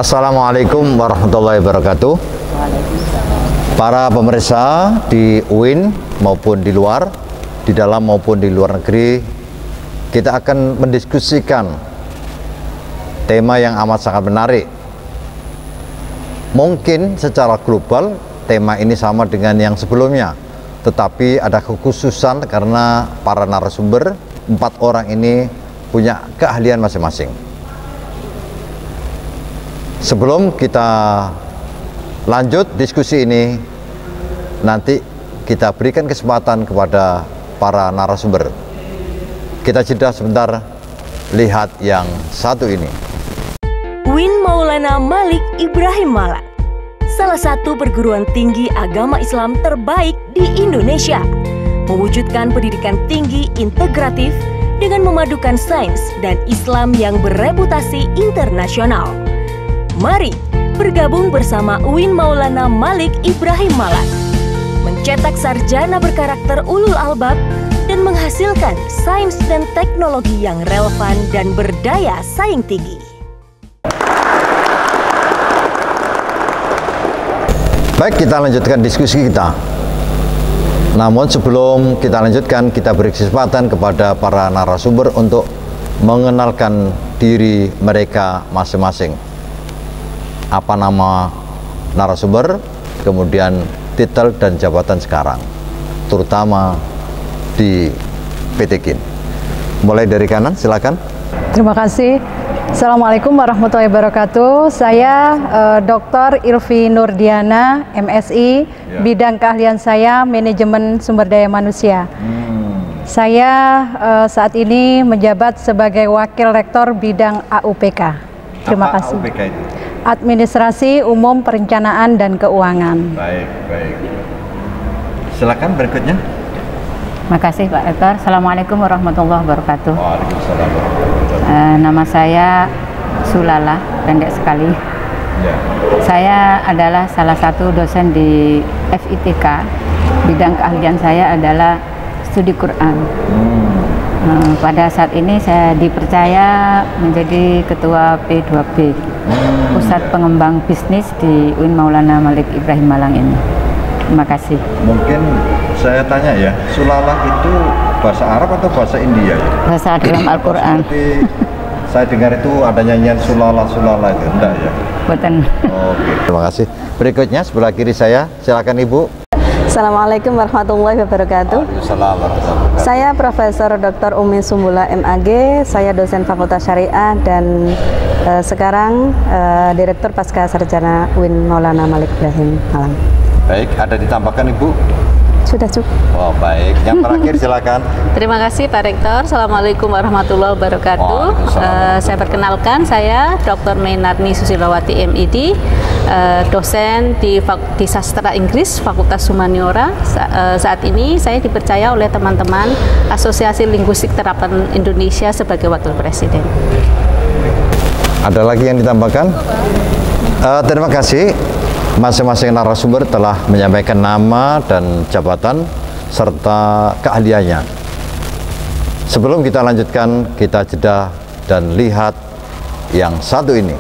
Assalamualaikum warahmatullahi wabarakatuh. Para pemirsa di UIN maupun di luar, di dalam maupun di luar negeri, kita akan mendiskusikan tema yang amat sangat menarik. Mungkin secara global tema ini sama dengan yang sebelumnya, tetapi ada kekhususan karena para narasumber, 4 orang ini punya keahlian masing-masing. Sebelum kita lanjut diskusi ini, nanti kita berikan kesempatan kepada para narasumber. Kita jeda sebentar, lihat yang satu ini. UIN Maulana Malik Ibrahim Malang, salah satu perguruan tinggi agama Islam terbaik di Indonesia, mewujudkan pendidikan tinggi integratif dengan memadukan sains dan Islam yang bereputasi internasional. Mari bergabung bersama UIN Maulana Malik Ibrahim Malang, mencetak sarjana berkarakter ulul albab dan menghasilkan sains dan teknologi yang relevan dan berdaya saing tinggi. Baik, kita lanjutkan diskusi kita. Namun sebelum kita lanjutkan, kita beri kesempatan kepada para narasumber untuk mengenalkan diri mereka masing-masing. Apa nama narasumber, kemudian titel dan jabatan sekarang, terutama di PT KIN. Mulai dari kanan, silakan. Terima kasih. Assalamualaikum warahmatullahi wabarakatuh. Saya Dr. Ilvi Nurdiana, MSI, bidang keahlian saya manajemen sumber daya manusia. Saya saat ini menjabat sebagai wakil rektor bidang AUPK. Terima kasih. AUPK itu? Administrasi Umum Perencanaan dan Keuangan. Baik. Silakan berikutnya. Makasih Pak Rektor. Assalamualaikum warahmatullahi wabarakatuh. Waalaikumsalam warahmatullahi wabarakatuh. Nama saya Sulala, pendek sekali. Ya. Saya adalah salah satu dosen di FITK. Bidang keahlian saya adalah studi Quran. Pada saat ini saya dipercaya menjadi Ketua P2B, Pusat Pengembang Bisnis di UIN Maulana Malik Ibrahim Malang ini. Terima kasih. Mungkin saya tanya ya, Sulala itu bahasa Arab atau bahasa India ya? Bahasa dalam Al-Quran. Saya dengar itu ada nyanyian Sulala itu, enggak ya? Betul. Oke, terima kasih. Berikutnya sebelah kiri saya, silakan Ibu. Assalamualaikum warahmatullahi wabarakatuh. Saya Profesor Dr. Umi Sumbula MAG, saya dosen Fakultas Syariah dan sekarang Direktur Pasca Sarjana UIN Maulana Malik Ibrahim Malang. Baik, ada ditambahkan Ibu? Sudah cukup. Oh baik, yang terakhir silakan. Terima kasih Pak Rektor. Assalamualaikum warahmatullahi wabarakatuh. Saya perkenalkan, saya Dr. Mainarni Susilawati MID, dosen di Sastra Inggris Fakultas Humaniora. Saat ini saya dipercaya oleh teman-teman Asosiasi Linguistik Terapan Indonesia sebagai Wakil Presiden. Ada lagi yang ditambahkan? Terima kasih. Masing-masing narasumber telah menyampaikan nama dan jabatan serta keahliannya. Sebelum kita lanjutkan, kita jeda dan lihat yang satu ini.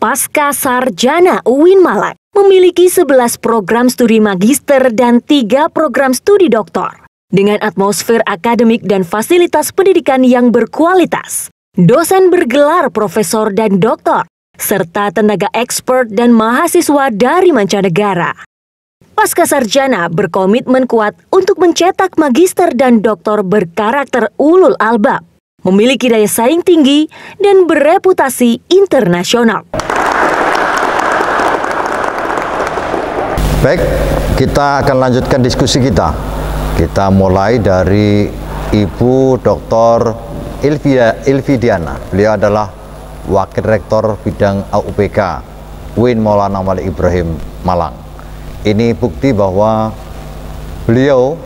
Pasca Sarjana UIN Malang memiliki 11 program studi magister dan 3 program studi doktor. Dengan atmosfer akademik dan fasilitas pendidikan yang berkualitas, dosen bergelar profesor dan doktor, serta tenaga expert dan mahasiswa dari mancanegara. Pasca Sarjana berkomitmen kuat untuk mencetak magister dan doktor berkarakter ulul albab, memiliki daya saing tinggi dan bereputasi internasional. Baik, kita akan lanjutkan diskusi kita. Kita mulai dari Ibu Dr. Ilvi Diana. Beliau adalah Wakil Rektor Bidang AUPK UIN Maulana Malik Ibrahim Malang. Ini bukti bahwa beliau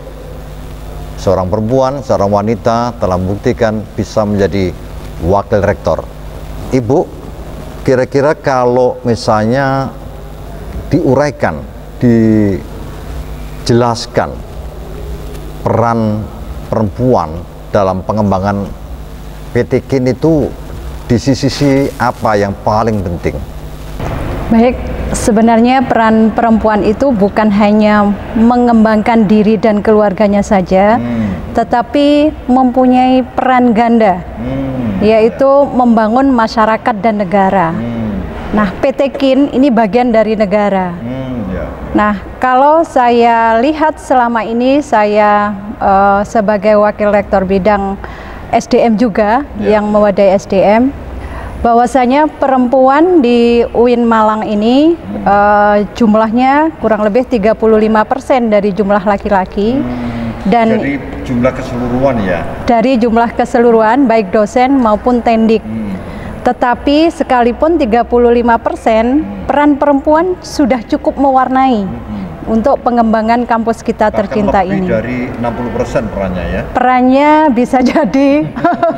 seorang perempuan, seorang wanita telah membuktikan bisa menjadi Wakil Rektor. Ibu, kira-kira kalau misalnya diuraikan, dijelaskan peran perempuan dalam pengembangan PT KIN itu di sisi apa yang paling penting? Baik, sebenarnya peran perempuan itu bukan hanya mengembangkan diri dan keluarganya saja, tetapi mempunyai peran ganda, yaitu membangun masyarakat dan negara. Nah, PT KIN ini bagian dari negara. Nah, kalau saya lihat selama ini, saya sebagai wakil rektor bidang SDM juga yang mewadai SDM, bahwasanya perempuan di UIN Malang ini jumlahnya kurang lebih 35% dari jumlah laki-laki. Dan dari jumlah keseluruhan ya? Dari jumlah keseluruhan, baik dosen maupun tendik. Tetapi sekalipun 35%, peran perempuan sudah cukup mewarnai untuk pengembangan kampus kita tercinta ini. Dari 60% perannya ya? Perannya bisa jadi,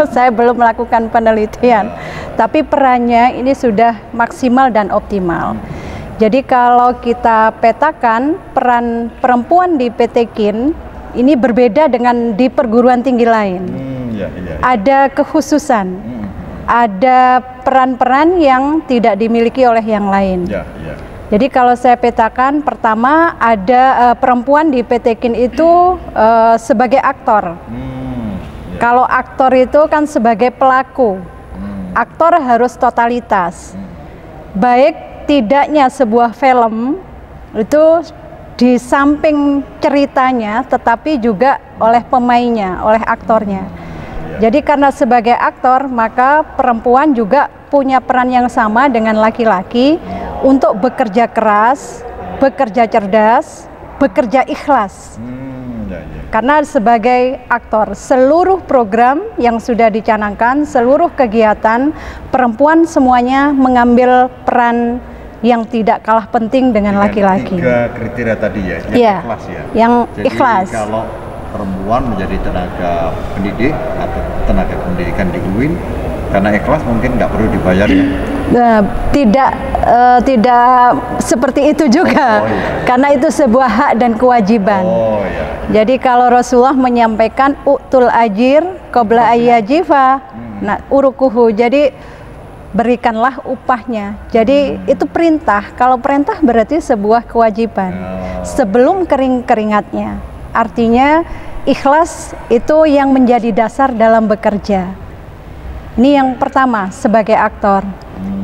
saya belum melakukan penelitian, tapi perannya ini sudah maksimal dan optimal. Jadi kalau kita petakan peran perempuan di PT KIN, ini berbeda dengan di perguruan tinggi lain. Ada kekhususan, ada peran-peran yang tidak dimiliki oleh yang lain. Jadi kalau saya petakan, pertama ada perempuan di PT KIN itu sebagai aktor. Kalau aktor itu kan sebagai pelaku. Aktor harus totalitas. Baik tidaknya sebuah film itu di samping ceritanya, tetapi juga oleh pemainnya, oleh aktornya. Jadi karena sebagai aktor, maka perempuan juga punya peran yang sama dengan laki-laki untuk bekerja keras, bekerja cerdas, bekerja ikhlas. Karena sebagai aktor, seluruh program yang sudah dicanangkan, seluruh kegiatan, perempuan semuanya mengambil peran yang tidak kalah penting dengan laki-laki. Tiga kriteria tadi ya, yang ikhlas ya. Yang jadi ikhlas. Kalau perempuan menjadi tenaga pendidik atau tenaga pendidikan di UIN, karena ikhlas mungkin nggak perlu dibayar ya? Tidak seperti itu juga, karena itu sebuah hak dan kewajiban. Jadi kalau Rasulullah menyampaikan utul ajir qabla ayyajifa, nah urukuhu, jadi berikanlah upahnya. Jadi itu perintah. Kalau perintah berarti sebuah kewajiban sebelum keringatnya. Artinya ikhlas itu yang menjadi dasar dalam bekerja. Ini yang pertama sebagai aktor.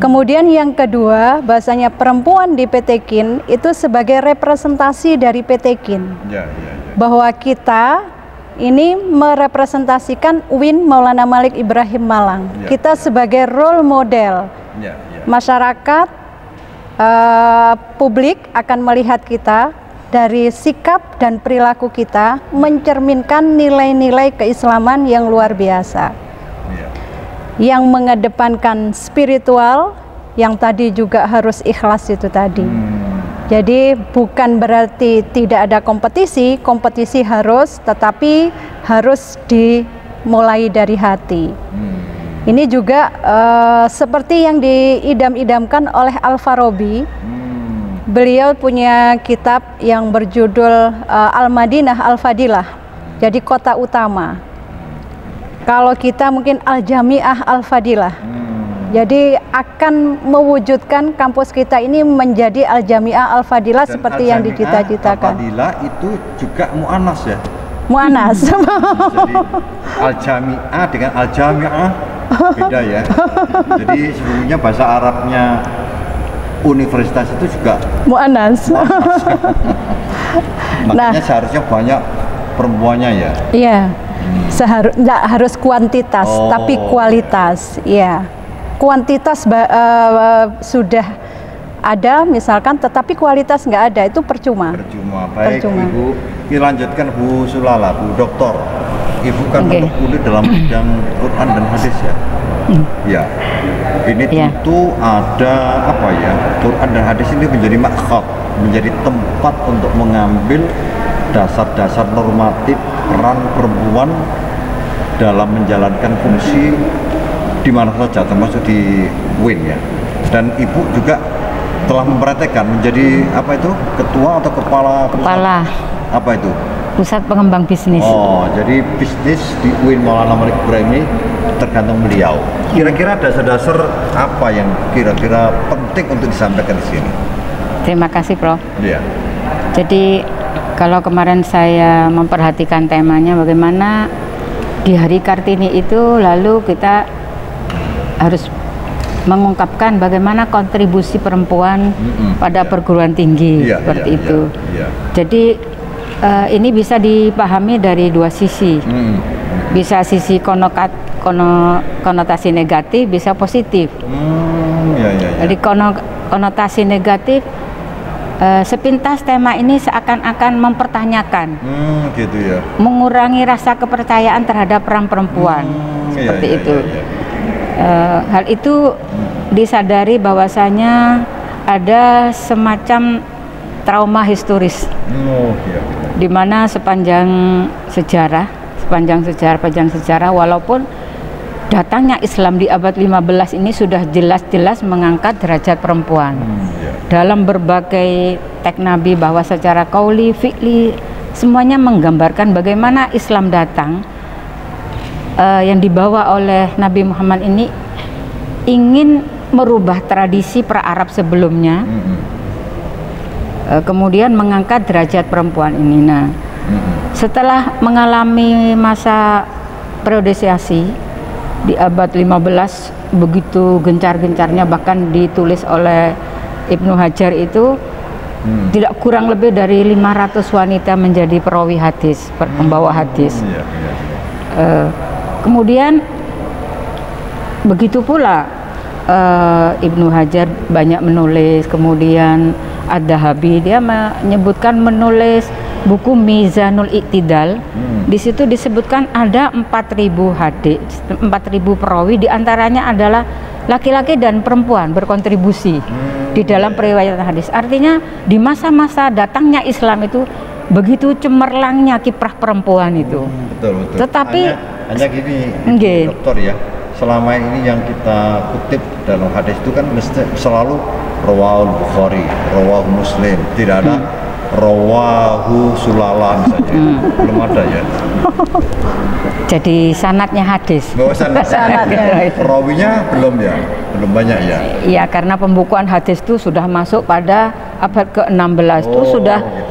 Kemudian yang kedua, bahasanya perempuan di PT KIN itu sebagai representasi dari PT KIN. Bahwa kita ini merepresentasikan UIN Maulana Malik Ibrahim Malang. Kita sebagai role model. Masyarakat, publik akan melihat kita dari sikap dan perilaku kita mencerminkan nilai-nilai keislaman yang luar biasa, yang mengedepankan spiritual, yang tadi juga harus ikhlas itu tadi. Jadi bukan berarti tidak ada kompetisi, kompetisi harus, tetapi harus dimulai dari hati. Ini juga seperti yang diidam-idamkan oleh Al-Farabi. Beliau punya kitab yang berjudul Al-Madinah Al-Fadilah, jadi kota utama. Kalau kita mungkin Al-Jami'ah Al-Fadilah, jadi akan mewujudkan kampus kita ini menjadi Al-Jami'ah Al-Fadilah seperti yang dicita-citakan. Al-Fadilah itu juga mu'anas ya? Mu'anas. Jadi Al-Jami'ah dengan Al-Jami'ah beda ya. Jadi sebelumnya bahasa Arabnya universitas itu juga mu'anas. Makanya seharusnya banyak perempuannya ya? Iya, nggak harus kuantitas, tapi kualitas. Iya, kuantitas sudah ada misalkan, tetapi kualitas nggak ada, itu percuma. Baik, percuma. Ibu, dilanjutkan Bu Sulala, Bu Doktor. Ibu kan berkuliah dalam bidang Quran dan hadis ya? Ya, ini tentu ada apa ya, Quran dan hadis ini menjadi makhab, menjadi tempat untuk mengambil dasar-dasar normatif peran perempuan dalam menjalankan fungsi di mana saja, termasuk di UIN ya. Dan Ibu juga telah mempraktekkan menjadi apa itu, ketua atau kepala apa itu? Pusat Pengembang Bisnis. Oh, jadi bisnis di UIN Maulana Malik Ibrahim ini tergantung beliau. Kira-kira dasar-dasar apa yang kira-kira penting untuk disampaikan di sini? Terima kasih, Prof. Iya. Jadi kalau kemarin saya memperhatikan temanya bagaimana di Hari Kartini itu, lalu kita harus mengungkapkan bagaimana kontribusi perempuan pada perguruan tinggi seperti itu. Jadi ini bisa dipahami dari dua sisi. Bisa sisi konotasi negatif, bisa positif. Jadi konotasi negatif, sepintas tema ini seakan-akan mempertanyakan, gitu ya. mengurangi rasa kepercayaan terhadap peran perempuan, seperti itu. Hal itu disadari bahwasanya ada semacam trauma historis, di mana sepanjang sejarah, walaupun datangnya Islam di abad 15 ini sudah jelas-jelas mengangkat derajat perempuan dalam berbagai teks Nabi, bahwa secara qauli, fi'li, semuanya menggambarkan bagaimana Islam datang, yang dibawa oleh Nabi Muhammad ini ingin merubah tradisi pra-Arab sebelumnya, kemudian mengangkat derajat perempuan ini. Nah, setelah mengalami masa periodisasi di abad 15 begitu gencar-gencarnya, bahkan ditulis oleh Ibnu Hajar itu tidak kurang lebih dari 500 wanita menjadi perawi hadis, pembawa hadis. Kemudian begitu pula Ibnu Hajar banyak menulis, kemudian Ad-Dahabi dia menyebutkan menulis buku Mizanul Iktidal. Di situ disebutkan ada 4.000 hadis, 4.000 perawi, diantaranya adalah laki-laki dan perempuan berkontribusi di dalam periwayatan hadis. Artinya di masa-masa datangnya Islam itu begitu cemerlangnya kiprah perempuan itu. Betul. Tetapi hanya gini, dokter ya, selama ini yang kita kutip dalam hadis itu kan mesti selalu rawahul Bukhari, rawahu Muslim, tidak ada rawahu Sulala misalnya. Belum ada ya. Jadi sanadnya hadis. Sanadnya. Perawinya belum banyak ya. Iya, karena pembukuan hadis itu sudah masuk pada abad ke-16 itu sudah gitu.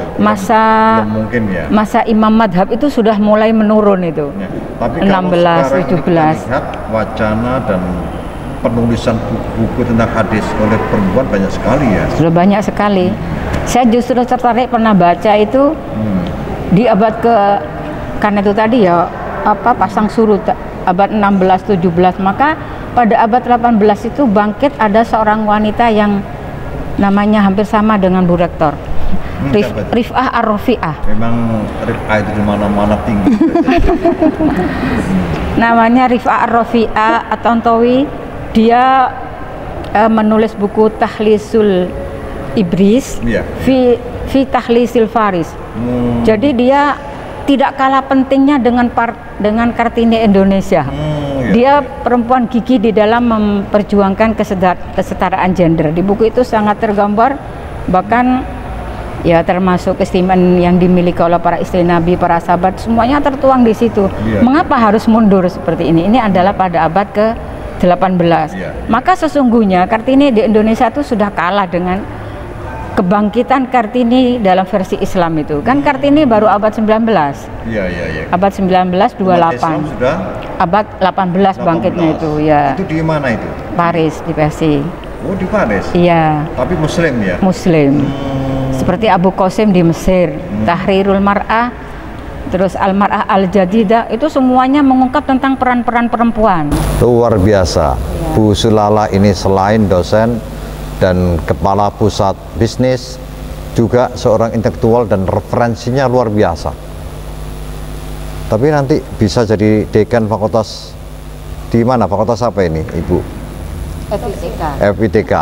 Masa Imam Madhab itu sudah mulai menurun itu. Ya. Tapi 16, 17. Lihat wacana dan penulisan buku tentang hadis oleh perempuan banyak sekali ya. Sudah banyak sekali. Saya justru tertarik pernah baca itu di abad karena itu tadi ya pasang surut abad 16, 17, maka pada abad 18 itu bangkit ada seorang wanita yang namanya hampir sama dengan Bu Rektor, Rif'ah Ar-Rafi'ah. Memang Rif'ah itu di mana-mana tinggi. Namanya Rif'ah Ar-Rafi'ah At-Tantawi. Dia menulis buku Tahlisul Ibris fi Tahlisil Faris. Jadi dia tidak kalah pentingnya dengan Kartini Indonesia. Dia perempuan gigih di dalam memperjuangkan kesetaraan gender. Di buku itu sangat tergambar, bahkan ya termasuk keistimewaan yang dimiliki oleh para istri Nabi, para sahabat, semuanya tertuang di situ. Mengapa harus mundur seperti ini? Ini adalah pada abad ke-18. Maka sesungguhnya Kartini di Indonesia itu sudah kalah dengan kebangkitan Kartini dalam versi Islam itu. Kan Kartini baru abad 19. Abad 19, 28. Sudah abad 18 bangkitnya itu ya. Itu di mana itu? Paris, di Persia. Oh, di Paris? Iya. Tapi Muslim ya? Muslim. Seperti Abu Qasim di Mesir, Tahrirul Mar'ah, terus Al-Mar'ah Al-Jadidah, itu semuanya mengungkap tentang peran-peran perempuan. Luar biasa. Bu Sulala ini selain dosen dan kepala pusat bisnis, juga seorang intelektual dan referensinya luar biasa. Tapi nanti bisa jadi dekan fakultas di mana? Fakultas apa ini, Ibu? FITK.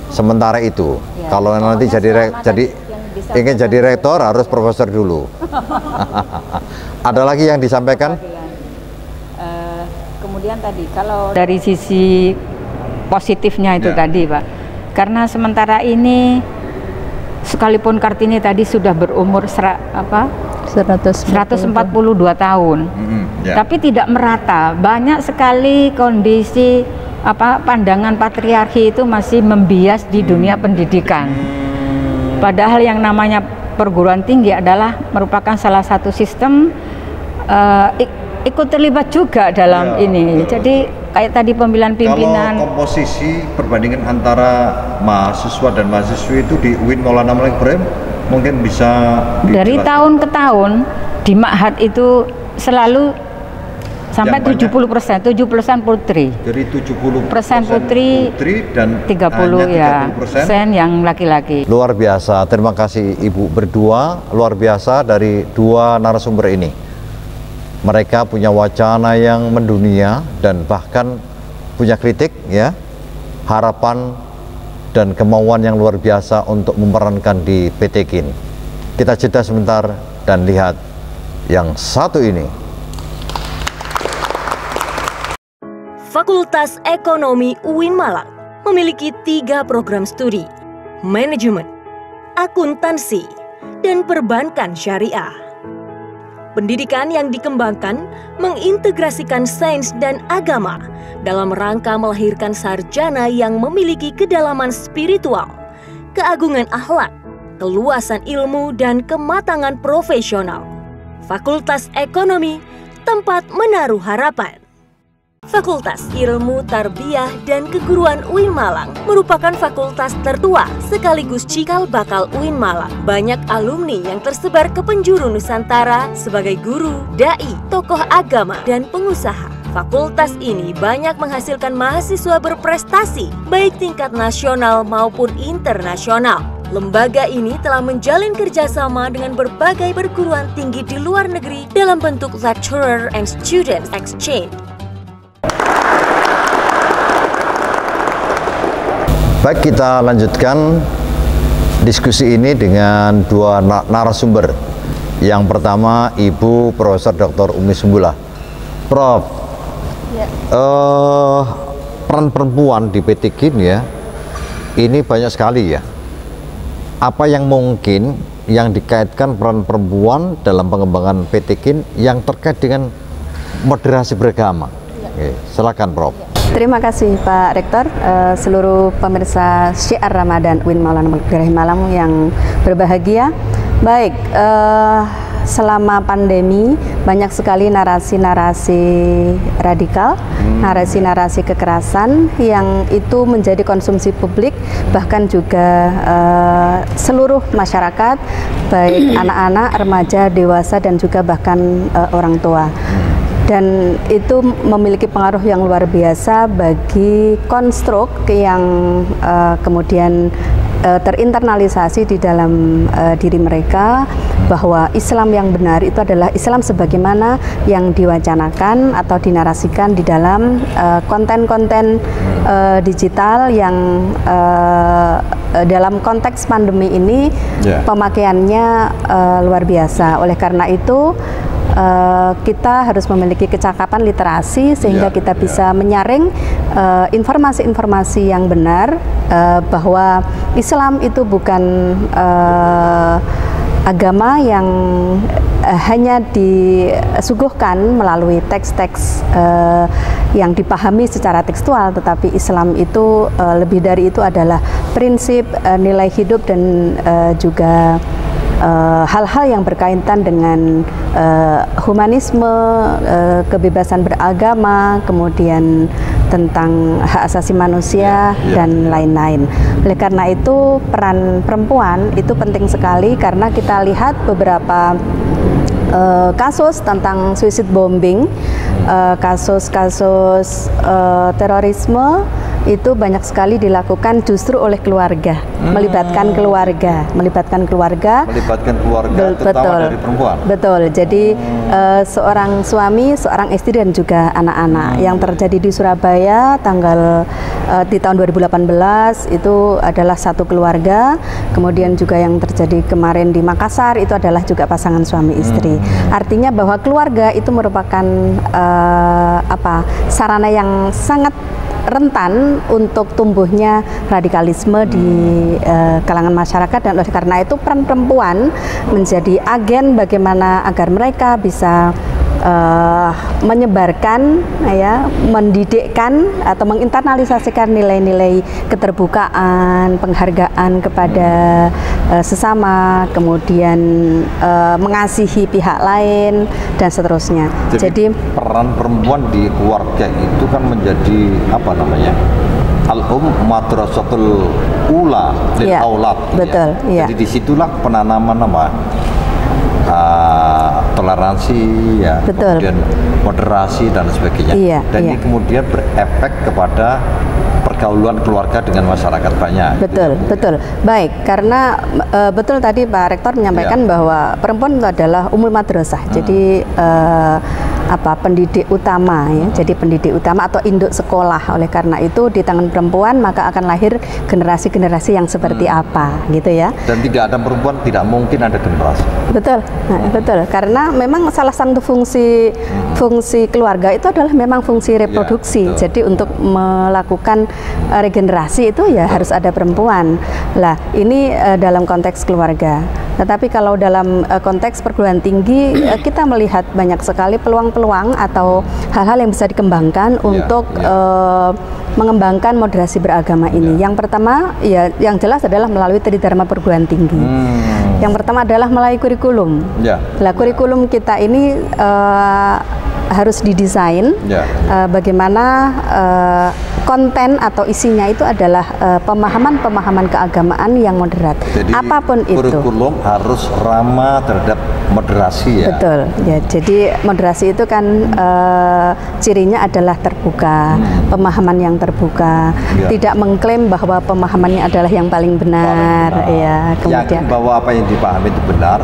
Sementara itu, kalau nanti ingin jadi rektor harus profesor dulu. Ada lagi yang disampaikan? Kemudian tadi kalau dari sisi positifnya itu tadi, Pak. Karena sementara ini sekalipun Kartini tadi sudah berumur 142 tahun. Tapi tidak merata. Banyak sekali kondisi pandangan patriarki itu masih membias di dunia pendidikan. Padahal yang namanya perguruan tinggi adalah merupakan salah satu sistem ikut terlibat juga dalam ini. Jadi kayak tadi pemilihan pimpinan. Kalau komposisi perbandingan antara mahasiswa dan mahasiswi itu di UIN Maulana Malik Ibrahim mungkin bisa dari tahun ke tahun di Ma'had itu selalu sampai 70%, 70% putri. Jadi 70% putri dan 30 ya persen yang laki-laki. Luar biasa. Terima kasih Ibu berdua, luar biasa dari dua narasumber ini. Mereka punya wacana yang mendunia dan bahkan punya kritik ya, harapan dan kemauan yang luar biasa untuk memerankan di PT KIN. Kita jeda sebentar dan lihat yang satu ini. Fakultas Ekonomi UIN Malang memiliki 3 program studi: manajemen, akuntansi, dan perbankan syariah. Pendidikan yang dikembangkan mengintegrasikan sains dan agama dalam rangka melahirkan sarjana yang memiliki kedalaman spiritual, keagungan akhlak, keluasan ilmu, dan kematangan profesional. Fakultas Ekonomi, tempat menaruh harapan. Fakultas Ilmu Tarbiyah dan Keguruan UIN Malang merupakan fakultas tertua sekaligus cikal bakal UIN Malang. Banyak alumni yang tersebar ke penjuru Nusantara sebagai guru, dai, tokoh agama, dan pengusaha. Fakultas ini banyak menghasilkan mahasiswa berprestasi baik tingkat nasional maupun internasional. Lembaga ini telah menjalin kerjasama dengan berbagai perguruan tinggi di luar negeri dalam bentuk lecturer and student exchange. Baik, kita lanjutkan diskusi ini dengan dua narasumber. Yang pertama Ibu Profesor Dr. Umi Sumbula. Prof, peran perempuan di PT KIN ya, ini banyak sekali ya. Apa yang mungkin yang dikaitkan peran perempuan dalam pengembangan PT KIN yang terkait dengan moderasi beragama? Oke, silakan Prof. Terima kasih Pak Rektor, seluruh pemirsa Syiar Ramadan UIN Maulana Malik Ibrahim Malang yang berbahagia. Baik, selama pandemi banyak sekali narasi-narasi radikal, narasi-narasi kekerasan yang itu menjadi konsumsi publik, bahkan juga seluruh masyarakat, baik anak-anak, remaja, dewasa, dan juga bahkan orang tua. Dan itu memiliki pengaruh yang luar biasa bagi konstruk yang kemudian terinternalisasi di dalam diri mereka, bahwa Islam yang benar itu adalah Islam sebagaimana yang diwacanakan atau dinarasikan di dalam konten-konten digital yang dalam konteks pandemi ini pemakaiannya luar biasa. Oleh karena itu kita harus memiliki kecakapan literasi sehingga kita bisa menyaring informasi-informasi yang benar, bahwa Islam itu bukan agama yang hanya disuguhkan melalui teks-teks yang dipahami secara tekstual, tetapi Islam itu lebih dari itu adalah prinsip, nilai hidup, dan juga hal-hal yang berkaitan dengan humanisme, kebebasan beragama, kemudian tentang hak asasi manusia dan lain-lain. Oleh karena itu peran perempuan itu penting sekali, karena kita lihat beberapa kasus tentang suicide bombing, kasus-kasus terorisme itu banyak sekali dilakukan justru oleh keluarga, melibatkan keluarga, terutama dari perempuan. Betul. Jadi seorang suami, seorang istri, dan juga anak-anak. Yang terjadi di Surabaya di tahun 2018 itu adalah satu keluarga. Kemudian juga yang terjadi kemarin di Makassar itu adalah juga pasangan suami istri. Artinya bahwa keluarga itu merupakan sarana yang sangat rentan rentan untuk tumbuhnya radikalisme di kalangan masyarakat, dan oleh karena itu peran perempuan menjadi agen bagaimana agar mereka bisa menyebarkan, ya, mendidikkan atau menginternalisasikan nilai-nilai keterbukaan, penghargaan kepada sesama, kemudian mengasihi pihak lain dan seterusnya. Jadi peran perempuan di keluarga itu kan menjadi apa namanya? Madrasatul ula lil aulad. Betul. Ya. Jadi disitulah penanaman toleransi, ya, kemudian moderasi dan sebagainya. Dan ini kemudian berefek kepada pergaulan keluarga dengan masyarakat banyak. Betul. Baik, karena betul tadi Pak Rektor menyampaikan bahwa perempuan itu adalah umul madrasah. Jadi pendidik utama, ya. Jadi pendidik utama atau induk sekolah. Oleh karena itu di tangan perempuan maka akan lahir generasi-generasi yang seperti apa, gitu ya. Dan tidak ada perempuan, tidak mungkin ada generasi. Betul. Betul. Karena memang salah satu fungsi keluarga itu adalah memang fungsi reproduksi. Jadi untuk melakukan regenerasi itu ya harus ada perempuan. Lah, ini dalam konteks keluarga. Tetapi kalau dalam konteks perguruan tinggi kita melihat banyak sekali peluang-peluang atau hal-hal yang bisa dikembangkan untuk mengembangkan moderasi beragama ini. Yang pertama, ya, yang jelas adalah melalui Tridharma perguruan tinggi. Yang pertama adalah melalui kurikulum. Lah, kurikulum kita ini harus didesain bagaimana konten atau isinya itu adalah pemahaman-pemahaman keagamaan yang moderat. Jadi, apapun itu. Kurikulum harus ramah terhadap moderasi, ya. Betul. Ya, jadi moderasi itu kan cirinya adalah terbuka, pemahaman yang terbuka, tidak mengklaim bahwa pemahamannya adalah yang paling benar, ya. Kemudian yakin bahwa apa yang dipahami itu benar,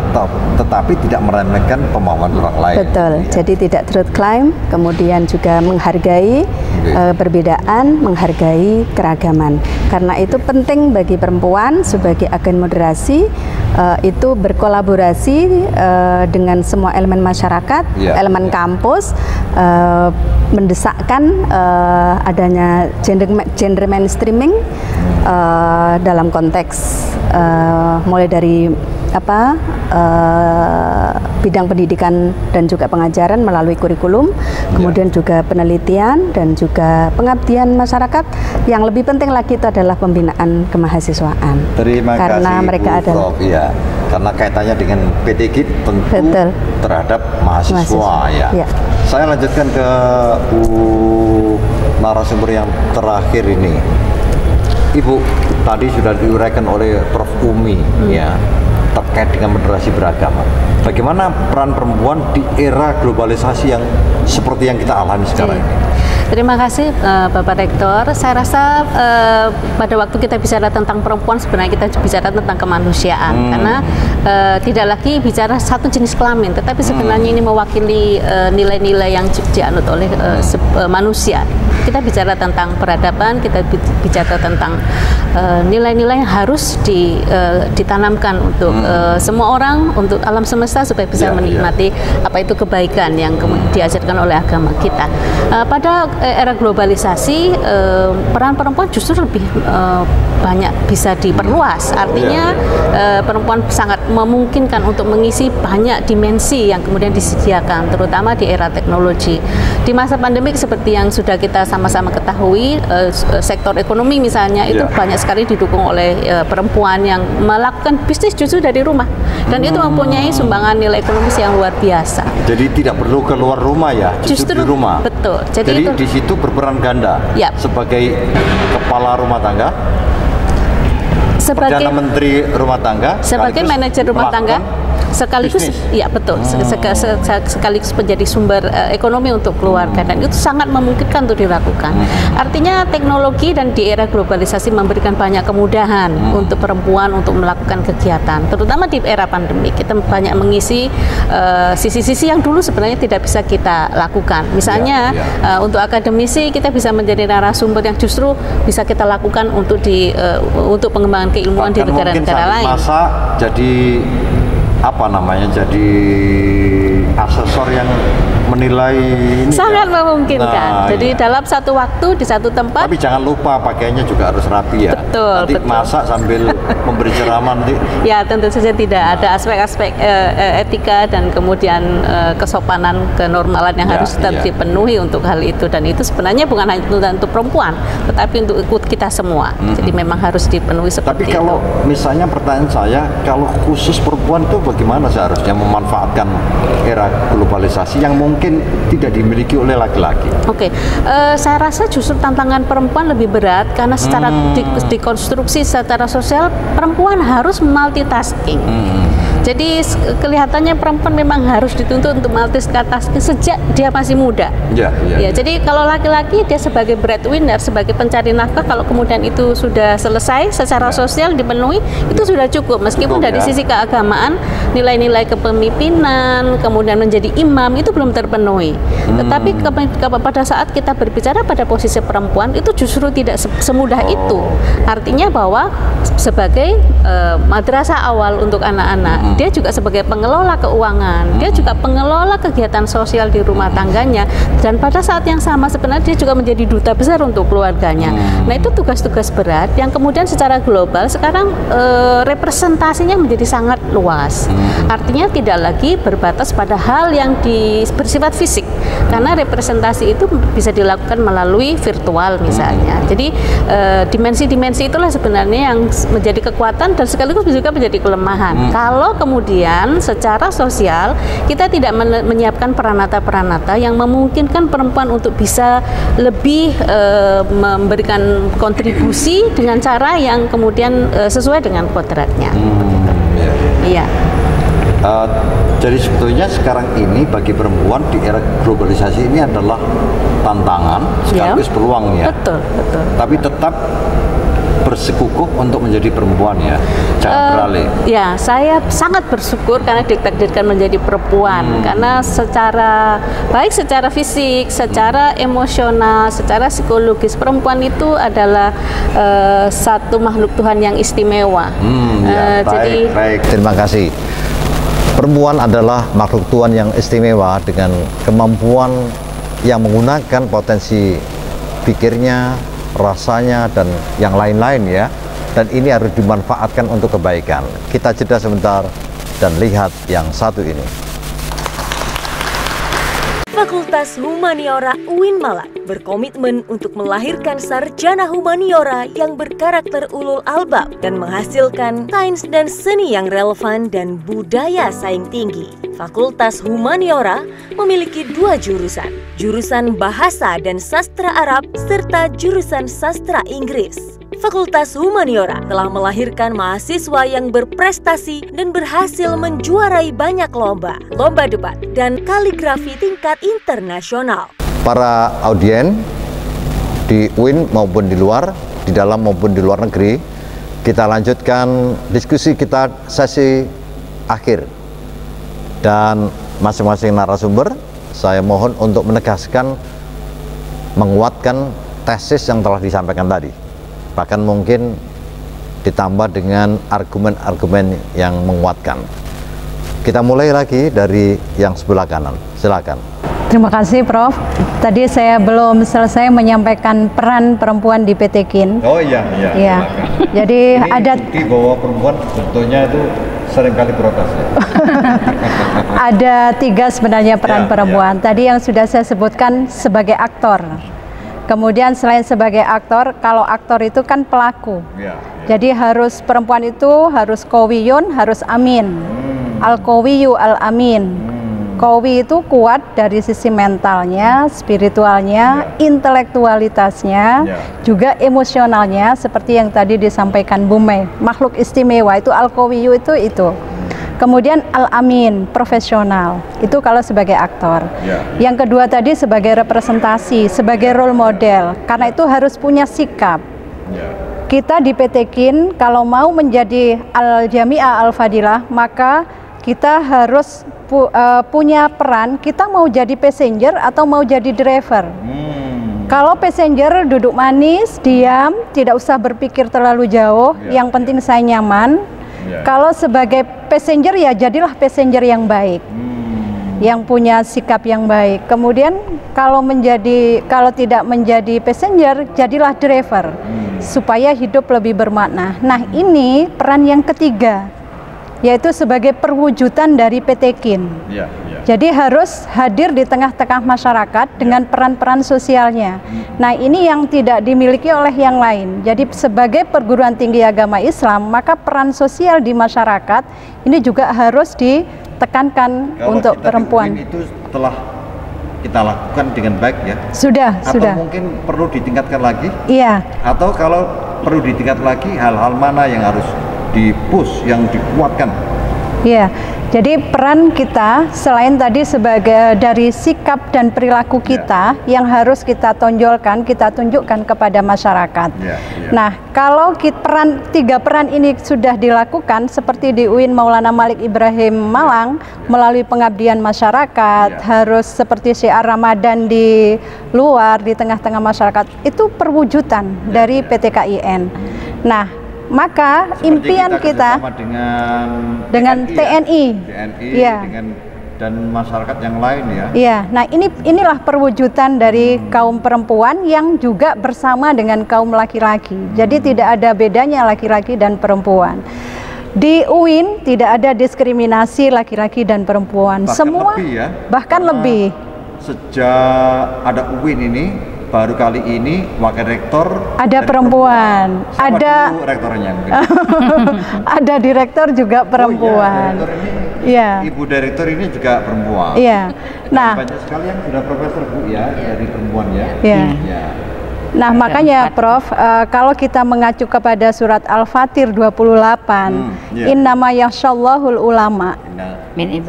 tetapi tidak meremehkan pemahaman orang lain. Betul. Jadi tidak truth claim, kemudian juga menghargai perbedaan, menghargai keragaman. Karena itu penting bagi perempuan sebagai agen moderasi itu berkolaborasi dengan semua elemen masyarakat, elemen kampus, mendesakkan adanya gender mainstreaming dalam konteks mulai dari bidang pendidikan dan juga pengajaran melalui kurikulum, kemudian juga penelitian dan juga pengabdian masyarakat. Yang lebih penting lagi itu adalah pembinaan kemahasiswaan. Terima karena kasih, mereka Bu adalah Prof, ya. Karena kaitannya dengan PTG tentu terhadap mahasiswa. Ya. Saya lanjutkan ke Bu narasumber yang terakhir ini. Ibu, tadi sudah diuraikan oleh Prof Umi, ya, terkait dengan moderasi beragama. Bagaimana peran perempuan di era globalisasi yang seperti yang kita alami sekarang ini? Terima kasih Bapak Rektor. Saya rasa pada waktu kita bicara tentang perempuan sebenarnya kita bicara tentang kemanusiaan, karena tidak lagi bicara satu jenis kelamin, tetapi sebenarnya ini mewakili nilai-nilai yang dianut oleh manusia. Kita bicara tentang peradaban, kita bicara tentang nilai-nilai yang harus ditanamkan untuk semua orang, untuk alam semesta supaya bisa menikmati apa itu kebaikan yang diajarkan oleh agama kita. Pada era globalisasi, peran perempuan justru lebih banyak bisa diperluas. Artinya perempuan sangat memungkinkan untuk mengisi banyak dimensi yang kemudian disediakan, terutama di era teknologi. Di masa pandemik seperti yang sudah kita sama-sama ketahui, sektor ekonomi misalnya itu banyak sekali didukung oleh perempuan yang melakukan bisnis justru dari rumah, dan itu mempunyai sumbangan nilai ekonomis yang luar biasa. Jadi tidak perlu keluar rumah, ya, justru di rumah. Betul. Jadi di situ berperan ganda sebagai kepala rumah tangga, sebagai Perdana Menteri rumah tangga, sebagai manajer rumah tangga, sekaligus ya betul, sekaligus menjadi sumber ekonomi untuk keluarga, dan itu sangat memungkinkan untuk dilakukan. Artinya teknologi dan di era globalisasi memberikan banyak kemudahan untuk perempuan untuk melakukan kegiatan, terutama di era pandemi. Kita banyak mengisi sisi-sisi yang dulu sebenarnya tidak bisa kita lakukan. Misalnya untuk akademisi kita bisa menjadi narasumber yang justru bisa kita lakukan untuk untuk pengembangan keilmuan di negara-negara lain. Masa jadi jadi asesor yang menilai ini sangat memungkinkan. Jadi dalam satu waktu di satu tempat. Tapi jangan lupa pakaiannya juga harus rapi ya. Betul. Nanti masak sambil memberi ceramah nanti. Ya tentu saja tidak ada aspek-aspek etika dan kemudian kesopanan, kenormalan yang harus tetap dipenuhi untuk hal itu, dan itu sebenarnya bukan hanya untuk perempuan, tetapi untuk kita semua. Jadi memang harus dipenuhi seperti itu. Tapi kalau misalnya pertanyaan saya, kalau khusus perempuan itu bagaimana seharusnya memanfaatkan era globalisasi yang mungkin tidak dimiliki oleh laki-laki? Oke, saya rasa justru tantangan perempuan lebih berat karena secara dikonstruksi secara sosial perempuan harus multitasking. Jadi kelihatannya perempuan memang harus dituntut untuk multitasking sejak dia masih muda. Ya, jadi kalau laki-laki dia sebagai breadwinner, sebagai pencari nafkah, kalau kemudian itu sudah selesai secara sosial dipenuhi, itu sudah cukup. Meskipun dari sisi keagamaan, nilai-nilai kepemimpinan, kemudian menjadi imam itu belum terpenuhi. Tetapi pada saat kita berbicara pada posisi perempuan itu justru tidak semudah itu. Artinya bahwa sebagai madrasah awal untuk anak-anak, dia juga sebagai pengelola keuangan, dia juga pengelola kegiatan sosial di rumah tangganya, dan pada saat yang sama sebenarnya dia juga menjadi duta besar untuk keluarganya. Nah itu tugas-tugas berat yang kemudian secara global sekarang representasinya menjadi sangat luas. Artinya tidak lagi berbatas pada hal yang bersifat fisik, karena representasi itu bisa dilakukan melalui virtual misalnya. Jadi dimensi-dimensi itulah sebenarnya yang menjadi kekuatan dan sekaligus juga menjadi kelemahan. Kalau kemudian secara sosial kita tidak menyiapkan peranata-peranata yang memungkinkan perempuan untuk bisa lebih memberikan kontribusi dengan cara yang kemudian sesuai dengan kodratnya. Iya. Jadi sebetulnya sekarang ini bagi perempuan di era globalisasi ini adalah tantangan sekaligus peluang ya. Betul. Tapi tetap bersikukuh untuk menjadi perempuan ya, jangan beralih. Ya, saya sangat bersyukur karena ditakdirkan menjadi perempuan, karena secara fisik, secara emosional, secara psikologis perempuan itu adalah satu makhluk Tuhan yang istimewa. Baik. Terima kasih. Perempuan adalah makhluk Tuhan yang istimewa dengan kemampuan yang menggunakan potensi pikirnya, rasanya, dan yang lain-lain ya. Dan ini harus dimanfaatkan untuk kebaikan. Kita jeda sebentar dan lihat yang satu ini. Fakultas Humaniora UIN Malang berkomitmen untuk melahirkan sarjana humaniora yang berkarakter ulul albab dan menghasilkan sains dan seni yang relevan dan budaya saing tinggi. Fakultas Humaniora memiliki 2 jurusan, jurusan Bahasa dan Sastra Arab serta jurusan Sastra Inggris. Fakultas Humaniora telah melahirkan mahasiswa yang berprestasi dan berhasil menjuarai banyak lomba debat, dan kaligrafi tingkat internasional. Para audien di UIN maupun di luar, di dalam maupun di luar negeri, kita lanjutkan diskusi kita sesi akhir. Dan masing-masing narasumber, saya mohon untuk menegaskan, menguatkan tesis yang telah disampaikan tadi. Bahkan mungkin ditambah dengan argumen-argumen yang menguatkan. Kita mulai lagi dari yang sebelah kanan. Silakan. Terima kasih Prof. Tadi saya belum selesai menyampaikan peran perempuan di PT KIN. Oh iya. Jadi ini ada bukti bahwa perempuan sebetulnya itu seringkali protes. Ada 3 sebenarnya peran perempuan. Tadi yang sudah saya sebutkan sebagai aktor. Kemudian selain sebagai aktor, kalau aktor itu kan pelaku. Jadi harus perempuan itu harus qawiyun, harus amin. Al-qawiyu al-amin. Qawi itu kuat dari sisi mentalnya, spiritualnya, intelektualitasnya, juga emosionalnya, seperti yang tadi disampaikan Bu Mei. Makhluk istimewa itu al-qawiyu itu. Kemudian al-amin, profesional. Itu kalau sebagai aktor. Yang kedua tadi sebagai representasi, sebagai role model. Karena itu harus punya sikap. Kita di PT KIN kalau mau menjadi Al-Jami'ah Al-Fadilah, maka kita harus punya peran. Kita mau jadi passenger atau mau jadi driver. Kalau passenger duduk manis, diam, tidak usah berpikir terlalu jauh. Yang penting saya nyaman. Kalau sebagai passenger ya jadilah passenger yang baik. yang punya sikap yang baik. Kemudian kalau tidak menjadi passenger, jadilah driver supaya hidup lebih bermakna. Nah, ini peran yang ketiga, yaitu sebagai perwujudan dari PT KIN. Jadi harus hadir di tengah-tengah masyarakat dengan peran-peran sosialnya. Nah, ini yang tidak dimiliki oleh yang lain. Jadi sebagai perguruan tinggi agama Islam, maka peran sosial di masyarakat ini juga harus ditekankan untuk perempuan. Itu telah kita lakukan dengan baik ya? Sudah. Atau mungkin perlu ditingkatkan lagi? Iya. Atau kalau perlu ditingkat lagi, hal-hal mana yang harus di-push, yang dikuatkan? Iya, jadi peran kita selain tadi sebagai dari sikap dan perilaku kita yang harus kita tonjolkan, kita tunjukkan kepada masyarakat. Nah, kalau tiga peran ini sudah dilakukan seperti di UIN Maulana Malik Ibrahim Malang melalui pengabdian masyarakat, harus seperti syiar Ramadan di luar, di tengah-tengah masyarakat, itu perwujudan dari PT KIN. Nah, maka seperti impian kita dengan TNI, ya, dan masyarakat yang lain ya. Iya, nah inilah perwujudan dari kaum perempuan yang juga bersama dengan kaum laki-laki. Jadi tidak ada bedanya laki-laki dan perempuan. Di UIN tidak ada diskriminasi laki-laki dan perempuan. Bahkan semua lebih ya, bahkan lebih. Sejak ada UIN ini, baru kali ini wakil rektor ada perempuan, ada rektornya ada direktur juga perempuan. Iya, ibu direktur ini juga perempuan. Iya. Nah, banyak sekali yang sudah profesor Bu ya dari perempuan ya. Iya. Nah, makanya Prof, kalau kita mengacu kepada surat Al-Fatir 28, innama yakhsyallahul ulama. Min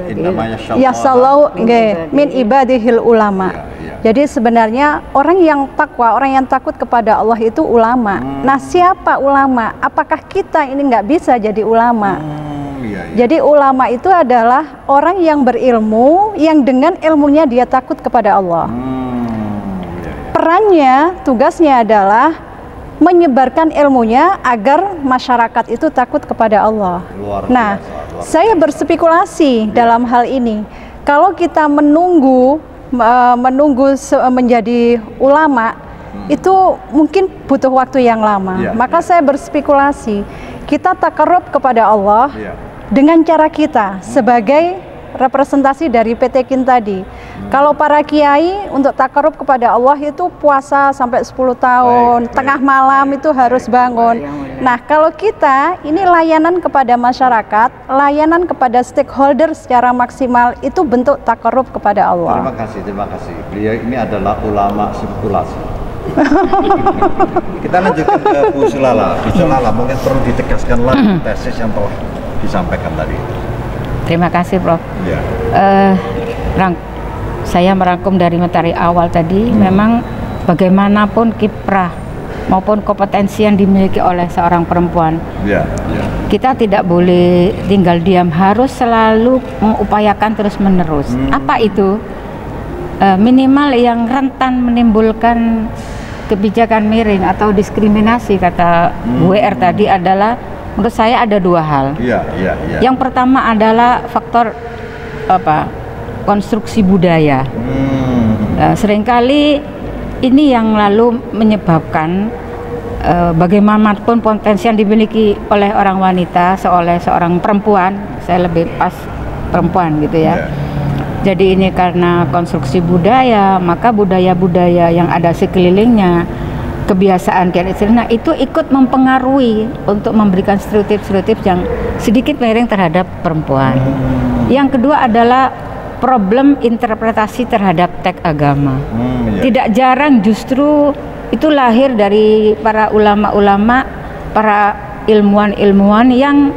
ibadihil ulama. Jadi sebenarnya orang yang takwa, orang yang takut kepada Allah itu ulama. Nah, siapa ulama? Apakah kita ini nggak bisa jadi ulama? Jadi ulama itu adalah orang yang berilmu, yang dengan ilmunya dia takut kepada Allah. Perannya, tugasnya adalah menyebarkan ilmunya agar masyarakat itu takut kepada Allah. Nah, saya berspekulasi dalam hal ini. Kalau kita menunggu menjadi ulama, itu mungkin butuh waktu yang lama. Maka saya berspekulasi, kita takarrub kepada Allah dengan cara kita sebagai representasi dari PT KIN tadi. Kalau para kiai untuk takarrub kepada Allah itu puasa sampai 10 tahun, tengah malam itu harus bangun. Nah, kalau kita ini layanan kepada masyarakat, layanan kepada stakeholder secara maksimal, itu bentuk takarrub kepada Allah. Terima kasih. Beliau ini adalah ulama spekulasi. Kita lanjutkan ke Bu Sulala. Bu Sulala, mungkin perlu ditegaskan lagi tesis yang telah disampaikan tadi. Terima kasih, Prof. Saya merangkum dari materi awal tadi, memang bagaimanapun kiprah maupun kompetensi yang dimiliki oleh seorang perempuan, kita tidak boleh tinggal diam, harus selalu mengupayakan terus-menerus. Apa itu? Minimal yang rentan menimbulkan kebijakan miring atau diskriminasi, kata Bu WR tadi, adalah menurut saya ada dua hal. Yang pertama adalah faktor konstruksi budaya. Seringkali ini yang lalu menyebabkan bagaimanapun potensi yang dimiliki oleh orang wanita, oleh seorang perempuan, saya lebih pas perempuan gitu ya. Jadi ini karena konstruksi budaya, maka budaya-budaya yang ada sekelilingnya, kebiasaan nah itu ikut mempengaruhi untuk memberikan stereotip-stereotip yang sedikit miring terhadap perempuan. Yang kedua adalah problem interpretasi terhadap teks agama. Tidak jarang justru itu lahir dari para ulama-ulama, para ilmuwan-ilmuwan yang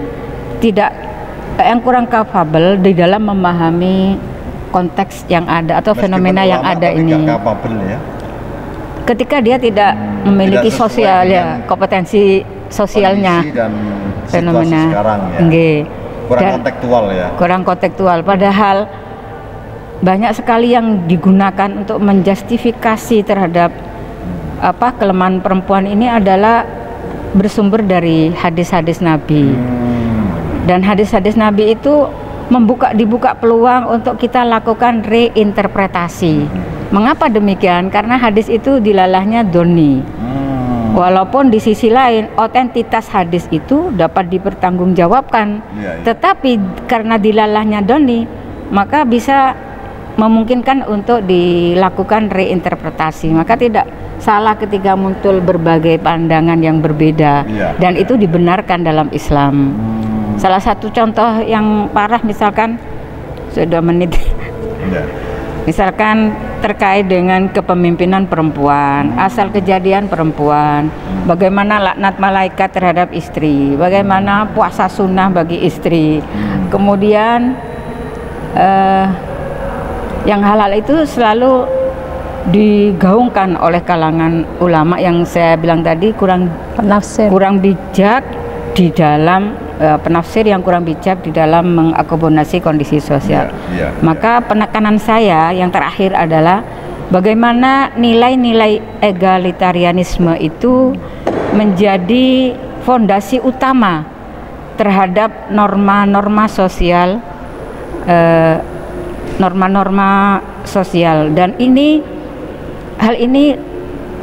kurang capable di dalam memahami konteks yang ada atau fenomena yang ada ini. Ketika dia tidak memiliki sosial kompetensi sosialnya dan fenomena sekarang kurang kontekstual, padahal banyak sekali yang digunakan untuk menjustifikasi terhadap kelemahan perempuan ini adalah bersumber dari hadis-hadis Nabi. Dan hadis-hadis Nabi itu dibuka peluang untuk kita lakukan reinterpretasi. Mengapa demikian? Karena hadis itu dilalahnya doni. Walaupun di sisi lain otentitas hadis itu dapat dipertanggungjawabkan, tetapi karena dilalahnya doni, maka bisa memungkinkan untuk dilakukan reinterpretasi. Maka tidak salah ketika muncul berbagai pandangan yang berbeda, dan itu dibenarkan dalam Islam. Salah satu contoh yang parah misalkan sudah menit, misalkan terkait dengan kepemimpinan perempuan, asal kejadian perempuan, bagaimana laknat malaikat terhadap istri, bagaimana puasa sunnah bagi istri, kemudian yang halal itu selalu digaungkan oleh kalangan ulama yang saya bilang tadi kurang bijak di dalam penafsir yang kurang bijak di dalam mengakomodasi kondisi sosial. Maka penekanan saya yang terakhir adalah bagaimana nilai-nilai egalitarianisme itu menjadi fondasi utama terhadap norma-norma sosial, dan hal ini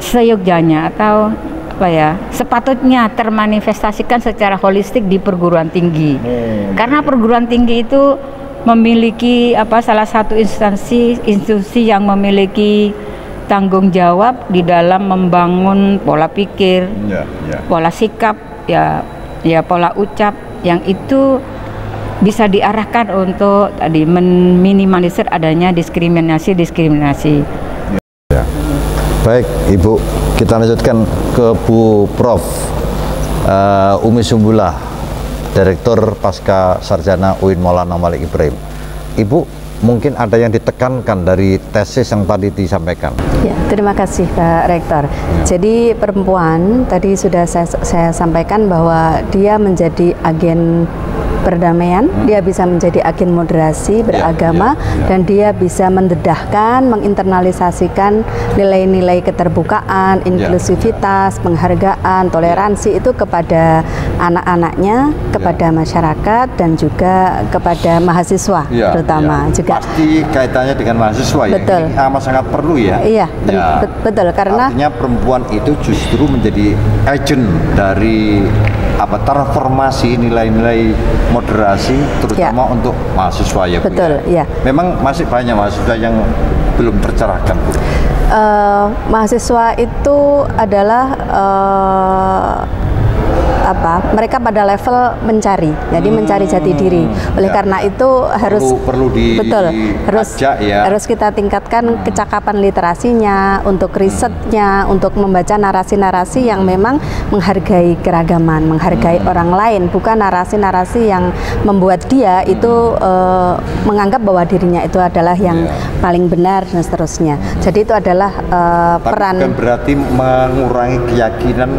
seyogyanya atau sepatutnya termanifestasikan secara holistik di perguruan tinggi. Karena perguruan tinggi itu memiliki salah satu institusi yang memiliki tanggung jawab di dalam membangun pola pikir, pola sikap, pola ucap yang itu bisa diarahkan untuk tadi meminimalisir adanya diskriminasi. Baik, Ibu, kita lanjutkan ke Bu Prof. Umi Sumbullah, Direktur Pasca Sarjana UIN Maulana Malik Ibrahim. Ibu, mungkin ada yang ditekankan dari tesis yang tadi disampaikan. Ya, terima kasih Pak Rektor. Jadi perempuan tadi sudah saya sampaikan bahwa dia menjadi agen perdamaian, dia bisa menjadi agen moderasi beragama, dan dia bisa mendedahkan, menginternalisasikan nilai-nilai keterbukaan, inklusivitas, penghargaan, toleransi itu kepada anak-anaknya, kepada masyarakat, dan juga kepada mahasiswa terutama juga. Pasti kaitannya dengan mahasiswa. Betul. Ini amat sangat perlu ya. Iya, betul, karena artinya perempuan itu justru menjadi agent dari transformasi nilai-nilai moderasi, terutama untuk mahasiswa ya, Bu. Betul, ya. Memang masih banyak mahasiswa yang belum tercerahkan, Bu. Mahasiswa itu adalah mereka pada level mencari, jadi mencari jati diri. Oleh karena itu harus kita tingkatkan kecakapan literasinya, untuk risetnya, untuk membaca narasi-narasi yang memang menghargai keragaman, menghargai orang lain, bukan narasi-narasi yang membuat dia itu menganggap bahwa dirinya itu adalah yang paling benar dan seterusnya. Jadi itu adalah peran. Bukan berarti mengurangi keyakinan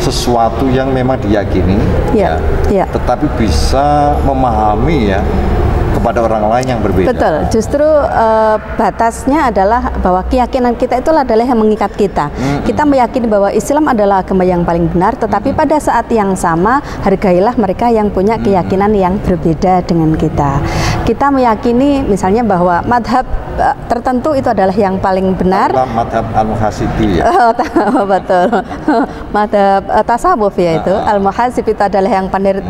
sesuatu yang memang diyakini, tetapi bisa memahami kepada orang lain yang berbeda. Betul, justru batasnya adalah bahwa keyakinan kita itulah adalah yang mengikat kita. Kita meyakini bahwa Islam adalah agama yang paling benar, tetapi pada saat yang sama hargailah mereka yang punya keyakinan yang berbeda dengan kita. Kita meyakini misalnya bahwa madhab tertentu itu adalah yang paling benar. Madhab al-muhasibi betul. Madhab tasawuf itu al-muhasib itu adalah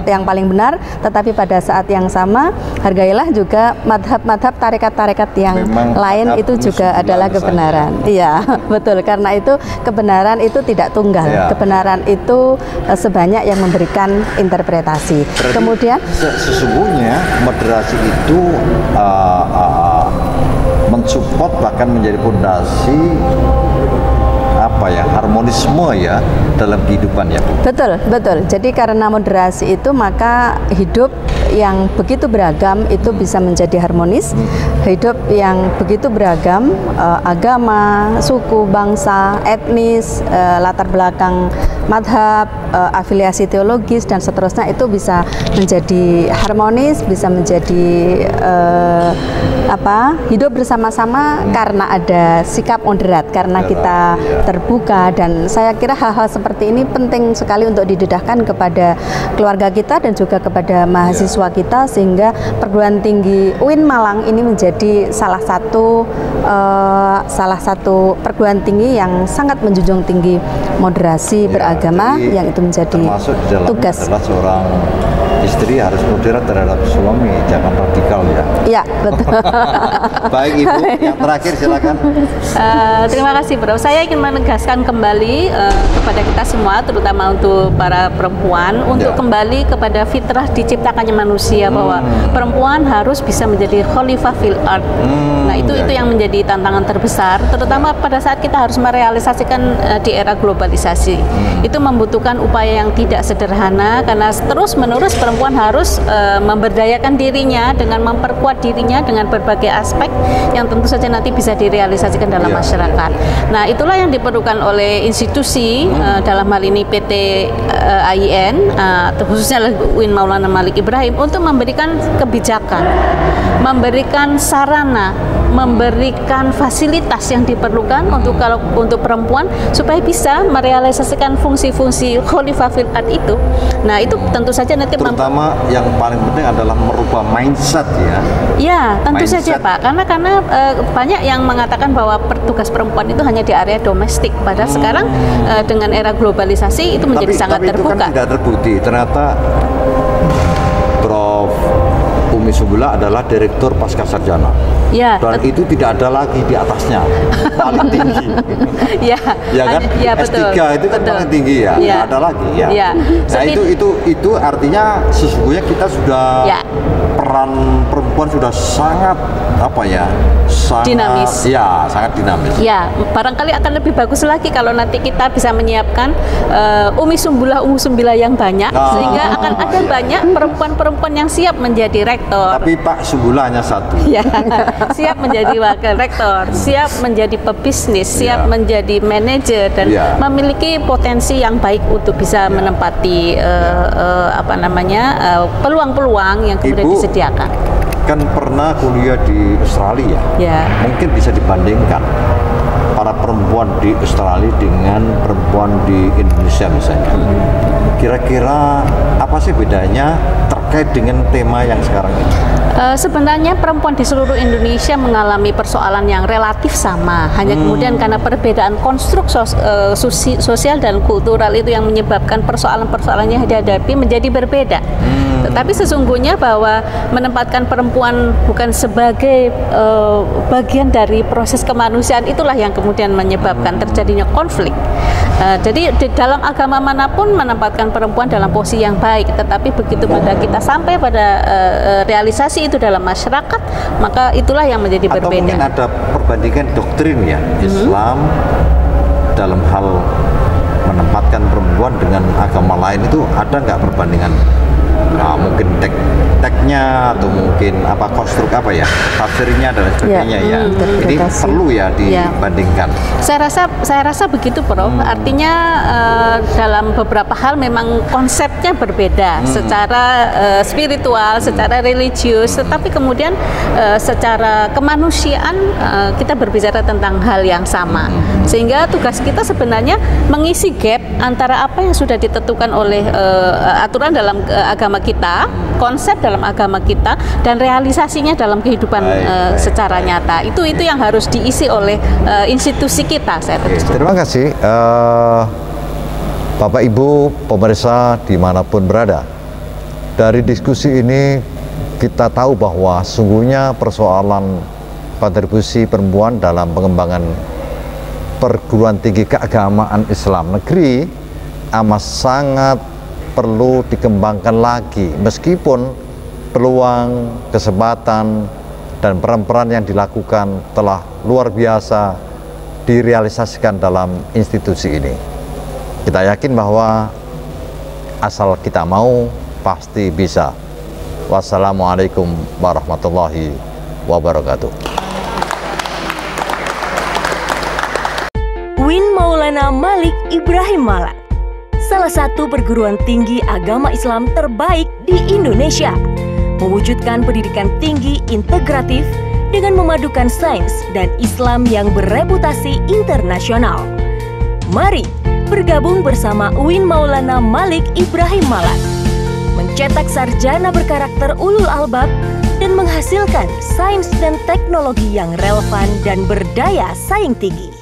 yang paling benar, tetapi pada saat yang sama hargailah juga madhab-madhab tarekat-tarekat yang memang lain itu juga adalah kebenaran. Iya, betul. Karena itu kebenaran itu tidak tunggal. Kebenaran itu sebanyak yang memberikan interpretasi. Berarti kemudian sesungguhnya moderasi itu mensupport, bahkan menjadi fondasi harmonisme dalam kehidupan ya, Bu. Betul. Jadi karena moderasi itu maka hidup yang begitu beragam itu bisa menjadi harmonis. Hidup yang begitu beragam, agama, suku, bangsa, etnis, latar belakang madhab, afiliasi teologis dan seterusnya itu bisa menjadi harmonis, bisa menjadi hidup bersama-sama karena ada sikap moderat, karena kita terbuka. Dan saya kira hal-hal seperti ini penting sekali untuk didedahkan kepada keluarga kita dan juga kepada mahasiswa kita, sehingga perguruan tinggi UIN Malang ini menjadi salah satu perguruan tinggi yang sangat menjunjung tinggi moderasi beragama, yang itu menjadi tugas. Adalah seorang istri harus moderat terhadap suami, jangan radikal ya. Iya, betul. Baik Ibu, yang terakhir silakan. Terima kasih Bro. Saya ingin menegaskan kembali kepada kita semua, terutama untuk para perempuan, untuk kembali kepada fitrah diciptakannya manusia, bahwa perempuan harus bisa menjadi khalifah fil ard. Nah, itu yang menjadi tantangan terbesar, terutama pada saat kita harus merealisasikan di era globalisasi. Itu membutuhkan upaya yang tidak sederhana, karena terus-menerus perempuan harus memberdayakan dirinya dengan memperkuat dirinya dengan berbagai aspek yang tentu saja nanti bisa direalisasikan dalam masyarakat. Nah, itulah yang diperlukan oleh institusi, dalam hal ini PT AIN, khususnya UIN Maulana Malik Ibrahim, untuk memberikan kebijakan, memberikan sarana, memberikan fasilitas yang diperlukan untuk perempuan supaya bisa merealisasikan fungsi-fungsi khalifah fil ard itu. Nah, itu tentu saja nanti terutama yang paling penting adalah merubah mindset ya. Ya, tentu saja Pak, karena banyak yang mengatakan bahwa tugas perempuan itu hanya di area domestik, padahal sekarang dengan era globalisasi itu menjadi sangat terbuka. Itu kan tidak terbukti. Ternyata Prof. Umi Sumbula adalah Direktur Pasca Sarjana. Ya, dan itu tidak ada lagi di atasnya, paling tinggi. Ya kan? Ya, betul. S3 itu kan paling tinggi ya, tidak ada lagi ya. Nah, itu artinya sesungguhnya kita sudah peran perempuan sudah sangat sangat dinamis. Ya, sangat dinamis. Ya, barangkali akan lebih bagus lagi kalau nanti kita bisa menyiapkan Umi Sumbula yang banyak, sehingga akan ada banyak perempuan-perempuan yang siap menjadi rektor. Tapi Pak Sumbula hanya satu. Ya, siap menjadi wakil rektor, siap menjadi pebisnis, siap menjadi manajer, dan memiliki potensi yang baik untuk bisa menempati peluang-peluang yang kemudian disediakan. Kan pernah kuliah di Australia ya. Mungkin bisa dibandingkan para perempuan di Australia dengan perempuan di Indonesia misalnya. Kira-kira apa sih bedanya terkait dengan tema yang sekarang ini? Sebenarnya perempuan di seluruh Indonesia mengalami persoalan yang relatif sama, hanya kemudian karena perbedaan konstruk sosial dan kultural itu yang menyebabkan persoalan-persoalan yang dihadapi menjadi berbeda. Tetapi sesungguhnya bahwa menempatkan perempuan bukan sebagai bagian dari proses kemanusiaan, itulah yang kemudian menyebabkan terjadinya konflik. Jadi di dalam agama manapun menempatkan perempuan dalam posisi yang baik, tetapi begitu pada kita sampai pada realisasi itu dalam masyarakat, maka itulah yang menjadi berbeda. Atau mungkin ada perbandingan doktrin ya, Islam dalam hal menempatkan perempuan dengan agama lain itu ada nggak perbandingan? Nah, mungkin teknya atau mungkin konstruk tafsirnya dan sebagainya ini perlu dibandingkan. Saya rasa begitu Prof. Artinya dalam beberapa hal memang konsepnya berbeda secara spiritual, secara religius, tetapi kemudian secara kemanusiaan kita berbicara tentang hal yang sama, sehingga tugas kita sebenarnya mengisi gap antara apa yang sudah ditentukan oleh aturan dalam agama kita, konsep dalam agama kita, dan realisasinya dalam kehidupan secara nyata. Itu yang harus diisi oleh institusi kita. Terima kasih Bapak Ibu pemirsa dimanapun berada. Dari diskusi ini kita tahu bahwa sungguhnya persoalan kontribusi perempuan dalam pengembangan perguruan tinggi keagamaan Islam negeri amat sangat perlu dikembangkan lagi, meskipun peluang, kesempatan, dan peran-peran yang dilakukan telah luar biasa direalisasikan dalam institusi ini. Kita yakin bahwa asal kita mau, pasti bisa. Wassalamualaikum warahmatullahi wabarakatuh. UIN Maulana Malik Ibrahim Malang, salah satu perguruan tinggi agama Islam terbaik di Indonesia, mewujudkan pendidikan tinggi integratif dengan memadukan sains dan Islam yang bereputasi internasional. Mari bergabung bersama UIN Maulana Malik Ibrahim Malan, mencetak sarjana berkarakter ulul albab dan menghasilkan sains dan teknologi yang relevan dan berdaya saing tinggi.